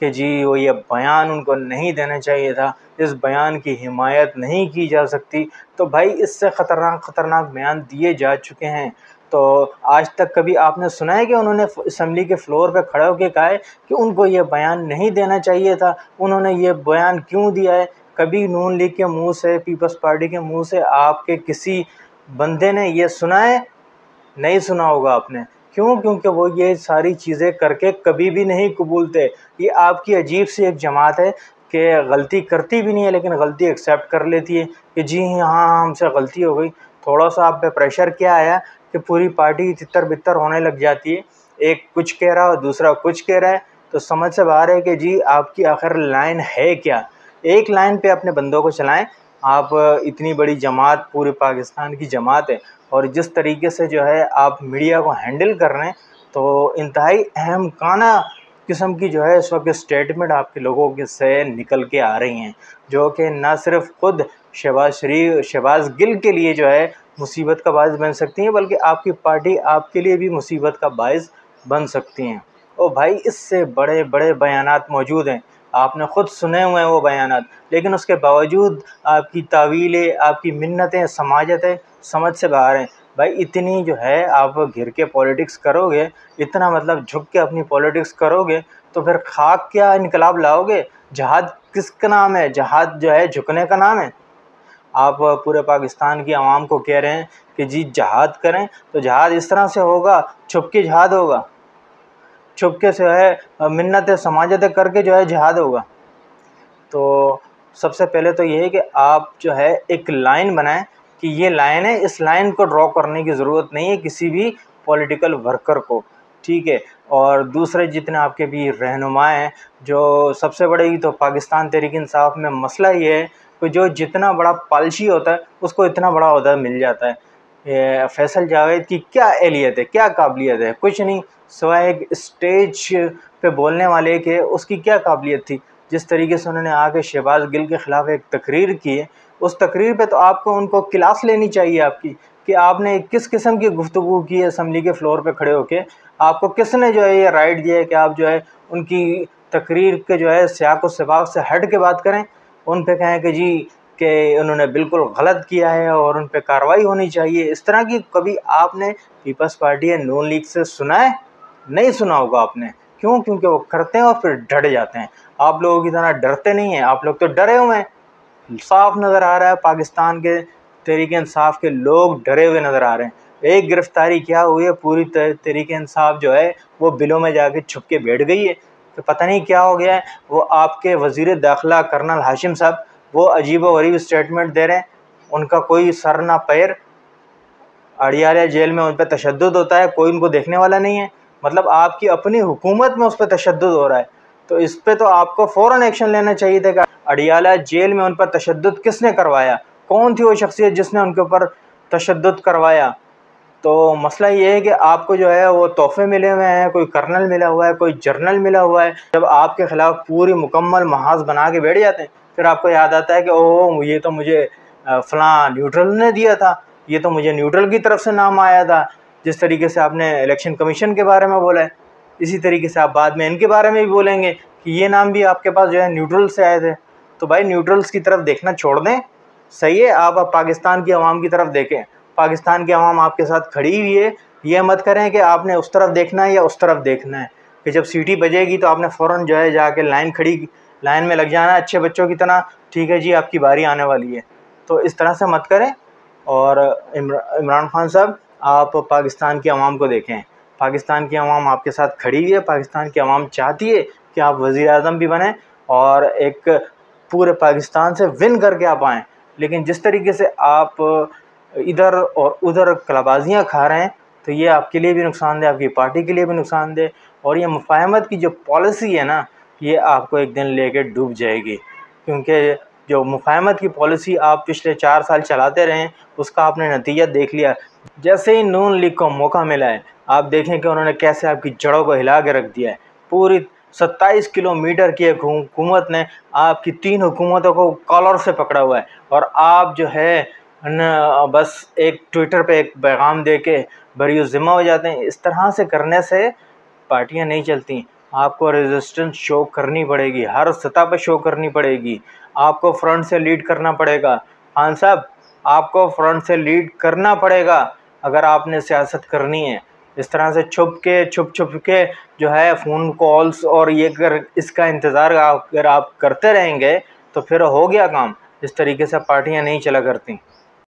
کہ جی وہ یہ بیان ان کو نہیں دینا چاہیے تھا، اس بیان کی حمایت نہیں کی جا سکتی، تو بھائی اس سے خطرناک بیان دیے جا چکے ہیں۔ تو آج تک کبھی آپ نے سنا ہے کہ انہوں نے اسمبلی کے فلور پہ کھڑے ہو کے کہا ہے کہ ان کو یہ بیان نہیں دینا چاہیے تھا، انہوں نے یہ بیان کیوں دیا ہے؟ کبھی نون لیگ کے منہ سے، پیپلز پارٹی کے منہ سے آپ کے کسی بندے نے یہ سنا ہے؟ نہیں سنا ہوگا آپ نے۔ کیوں؟ کیونکہ وہ یہ ساری چیزیں کر کے کبھی بھی نہیں قبولتے۔ یہ آپ کی عجیب سی ایک جماعت ہے کہ غلطی کرتی بھی نہیں ہے لیکن غلطی ایکسیپٹ کر لیتی ہے کہ جی ہاں ہم سے غلطی ہو گئی۔ تھوڑا سا آپ پہ پریشر کیا آیا کہ پوری پارٹی تتر بتر ہونے لگ جاتی ہے، ایک کچھ کہہ رہا اور دوسرا کچھ کہہ رہا ہے، تو سمجھ سے باہر ہے کہ جی آپ کی آخر لائن ہے کیا؟ ایک لائن پہ اپنے بندوں کو چلائیں۔ آپ اتنی بڑی جماعت، پورے پاکستان کی جماعت ہے، اور جس طریقے سے جو ہے آپ میڈیا کو ہینڈل کر رہے ہیں، تو انتہائی اہم کانہ قسم کی جو ہے اس وقت اسٹیٹمنٹ آپ کے لوگوں کے سے نکل کے آ رہی ہیں، جو کہ نہ صرف خود شہباز گل کے لیے جو ہے مصیبت کا باعث بن سکتی ہیں، بلکہ آپ کی پارٹی آپ کے لیے بھی مصیبت کا باعث بن سکتی ہیں۔ او بھائی، اس سے بڑے بڑے بیانات موجود ہیں، آپ نے خود سنے ہوئے ہیں وہ بیانات، لیکن اس کے باوجود آپ کی تعویلیں، آپ کی منتیں، سماجتیں سمجھ سے باہر ہیں۔ بھائی اتنی جو ہے آپ گھر کے پولیٹکس کرو گے، اتنا مطلب جھک کے اپنی پولیٹکس کرو گے، تو پھر خاک کیا انقلاب لاؤ گے؟ جہاد کس کا نام ہے؟ جہاد جو ہے جھکنے کا نام ہے۔ آپ پورے پاکستان کی عوام کو کہہ رہے ہیں کہ جی جہاد کریں، تو جہاد اس طرح سے ہوگا، چھپ کے جہاد ہوگا، چھپ کے سے ہے منتیں سماجتیں کر کے جو ہے جہاد ہوگا۔ تو سب سے پہلے تو یہ ہے کہ آپ جو ہے ایک لائن بنائیں کہ یہ لائن ہے، اس لائن کو ڈرا کرنے کی ضرورت نہیں ہے کسی بھی پولیٹیکل ورکر کو، ٹھیک ہے؟ اور دوسرے جتنے آپ کے بھی رہنما ہیں، جو سب سے بڑے تو پاکستان تحریک انصاف میں مسئلہ یہ ہے کہ جو جتنا بڑا پالشی ہوتا ہے اس کو اتنا بڑا عہدہ مل جاتا ہے۔ فیصل جاوید کی کیا اہلیت ہے، کیا قابلیت ہے؟ کچھ نہیں، سوائے ایک اسٹیج پہ بولنے والے کے، اس کی کیا قابلیت تھی؟ جس طریقے سے انہوں نے آ کے شہباز گل کے خلاف ایک تقریر کی ہے، اس تقریر پہ تو آپ کو ان کو کلاس لینی چاہیے آپ کی، کہ آپ نے کس قسم کی گفتگو کی ہے اسمبلی کے فلور پہ کھڑے ہو کے۔ آپ کو کس نے جو ہے یہ رائٹ دیا ہے کہ آپ جو ہے ان کی تقریر کے جو ہے سیاق و سباق سے ہٹ کے بات کریں، ان پہ کہیں کہ جی کہ انہوں نے بالکل غلط کیا ہے اور ان پہ کارروائی ہونی چاہیے؟ اس طرح کی کبھی آپ نے پیپلز پارٹی یا نون لیگ سے سنا ہے؟ نہیں سنا ہوگا آپ نے۔ کیوں؟ کیونکہ وہ کرتے ہیں اور پھر ڈٹ جاتے ہیں۔ آپ لوگوں کی طرح ڈرتے نہیں ہیں، آپ لوگ تو ڈرے ہوئے ہیں، صاف نظر آ رہا ہے پاکستان کے تحریک انصاف کے لوگ ڈرے ہوئے نظر آ رہے ہیں۔ ایک گرفتاری کیا ہوئی ہے، پوری تحریک انصاف جو ہے وہ بلوں میں جا کے چھپ کے بیٹھ گئی ہے، تو پتہ نہیں کیا ہو گیا ہے۔ وہ آپ کے وزیر داخلہ کرنل ہاشم صاحب وہ عجیب و غریب اسٹیٹمنٹ دے رہے ہیں، ان کا کوئی سر نہ پیر، اڈیالہ جیل میں ان پہ تشدد ہوتا ہے، کوئی ان کو دیکھنے والا نہیں ہے، مطلب آپ کی اپنی حکومت میں اس پہ تشدد ہو رہا ہے، تو اس پہ تو آپ کو فوراً ایکشن لینا چاہیے تھا کہ اڈیالہ جیل میں ان پر تشدد کس نے کروایا، کون تھی وہ شخصیت جس نے ان کے اوپر تشدد کروایا۔ تو مسئلہ یہ ہے کہ آپ کو جو ہے وہ تحفے ملے ہوئے ہیں، کوئی کرنل ملا ہوا ہے، کوئی جرنل ملا ہوا ہے، جب آپ کے خلاف پوری مکمل محاذ بنا کے بیٹھ جاتے ہیں، پھر آپ کو یاد آتا ہے کہ اوہ یہ تو مجھے فلاں نیوٹرل نے دیا تھا، یہ تو مجھے نیوٹرل کی طرف سے نام آیا تھا۔ جس طریقے سے آپ نے الیکشن کمیشن کے بارے میں بولا ہے، اسی طریقے سے آپ بعد میں ان کے بارے میں بھی بولیں گے کہ یہ نام بھی آپ کے پاس جو ہے نیوٹرل سے آئے تھے۔ تو بھائی نیوٹرلز کی طرف دیکھنا چھوڑ دیں، صحیح ہے؟ آپ پاکستان کی عوام کی طرف دیکھیں، پاکستان کی عوام آپ کے ساتھ کھڑی ہوئی ہے، یہ مت کریں کہ آپ نے اس طرف دیکھنا ہے یا اس طرف دیکھنا ہے، کہ جب سیٹی بجے گی تو آپ نے فوراً جو ہے جا کے لائن میں لگ جانا ہے اچھے بچوں کی طرح، ٹھیک ہے جی آپ کی باری آنے والی ہے۔ تو اس طرح سے مت کریں۔ اور عمران خان صاحب، آپ پاکستان کی عوام کو دیکھیں، پاکستان کی عوام آپ کے ساتھ کھڑی ہوئی ہے، پاکستان کی عوام چاہتی ہے کہ آپ وزیر اعظم بھی بنیں اور ایک پورے پاکستان سے ون کر کے آپ آئیں، لیکن جس طریقے سے آپ ادھر اور ادھر کلابازیاں کھا رہے ہیں تو یہ آپ کے لیے بھی نقصان دہ، آپ کی پارٹی کے لیے بھی نقصان دہ، اور یہ مفاہمت کی جو پالیسی ہے نا، یہ آپ کو ایک دن لے کے ڈوب جائے گی، کیونکہ جو مفاہمت کی پالیسی آپ پچھلے 4 سال چلاتے رہے ہیں اس کا آپ نے نتیجہ دیکھ لیا۔ جیسے ہی نون لیگ کو موقع ملا ہے، آپ دیکھیں کہ انہوں نے کیسے آپ کی جڑوں کو ہلا کے رکھ دیا ہے۔ پوری 27 کلومیٹر کی ایک حکومت نے آپ کی 3 حکومتوں کو کالر سے پکڑا ہوا ہے، اور آپ جو ہے بس ایک ٹویٹر پہ ایک پیغام دے کے بری الذمہ ہو جاتے ہیں۔ اس طرح سے کرنے سے پارٹیاں نہیں چلتی۔ آپ کو ریزسٹنس شو کرنی پڑے گی، ہر سطح پہ شو کرنی پڑے گی، آپ کو فرنٹ سے لیڈ کرنا پڑے گا۔ خان صاحب آپ کو فرنٹ سے لیڈ کرنا پڑے گا اگر آپ نے سیاست کرنی ہے۔ اس طرح سے چھپ کے جو ہے فون کالز اور یہ اس کا انتظار اگر آپ کرتے رہیں گے تو پھر ہو گیا کام، اس طریقے سے پارٹیاں نہیں چلا کرتی۔